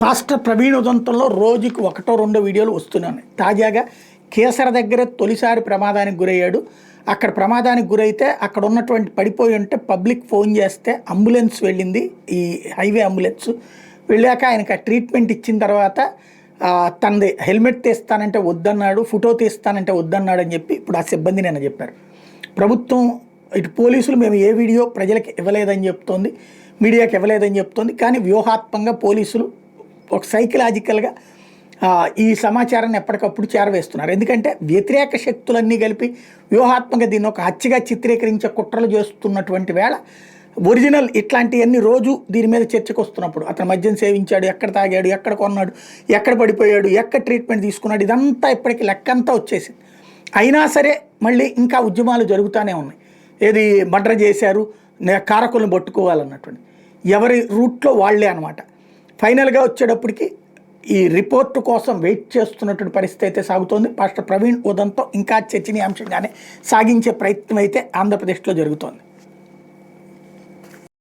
Pastor Praveen ఉదంతంలో రోజుకి ఒకటో రెండో వీడియోలు వస్తున్నాయి. తాజాగా కేసర దగ్గర తొలిసారి ప్రమాదానికి గురయ్యాడు. అక్కడ ప్రమాదానికి గురైతే అక్కడ ఉన్నటువంటి పడిపోయి ఉంటే పబ్లిక్ ఫోన్ చేస్తే అంబులెన్స్ వెళ్ళింది, ఈ హైవే అంబులెన్స్ వెళ్ళాక ఆయనకి ఆ ట్రీట్మెంట్ ఇచ్చిన తర్వాత తనది హెల్మెట్ తీస్తానంటే వద్దన్నాడు, ఫోటో తీస్తానంటే వద్దన్నాడు అని చెప్పి ఇప్పుడు ఆ సిబ్బంది నిన్న చెప్పారు. ప్రభుత్వం ఇటు పోలీసులు మేము ఏ వీడియో ప్రజలకు ఇవ్వలేదని చెప్తోంది, మీడియాకి ఇవ్వలేదని చెప్తోంది. కానీ వ్యూహాత్మకంగా పోలీసులు ఒక సైకలాజికల్గా ఈ సమాచారాన్ని ఎప్పటికప్పుడు చేరవేస్తున్నారు. ఎందుకంటే వ్యతిరేక శక్తులన్నీ కలిపి వ్యూహాత్మకంగా దీన్ని ఒక హత్యగా చిత్రీకరించే కుట్రలు చేస్తున్నటువంటి వేళ ఒరిజినల్ ఇట్లాంటివన్నీ రోజు దీని మీద చర్చకు వస్తున్నప్పుడు అతను మద్యం సేవించాడు, ఎక్కడ తాగాడు, ఎక్కడ కొన్నాడు, ఎక్కడ పడిపోయాడు, ఎక్కడ ట్రీట్మెంట్ తీసుకున్నాడు, ఇదంతా ఇప్పటికీ లెక్కంతా వచ్చేసింది. అయినా సరే మళ్ళీ ఇంకా ఉద్యమాలు జరుగుతూనే ఉన్నాయి. ఏది మర్డర్ చేశారు, కారకులను పట్టుకోవాలన్నటువంటి ఎవరి రూట్లో వాళ్లే అనమాట. ఫైనల్గా వచ్చేటప్పటికి ఈ రిపోర్టు కోసం వెయిట్ చేస్తున్నటువంటి పరిస్థితి అయితే సాగుతోంది. పాస్టర్ ప్రవీణ్ ఉదంతం ఇంకా చర్చనీయాంశంగానే సాగించే ప్రయత్నం అయితే ఆంధ్రప్రదేశ్లో జరుగుతోంది.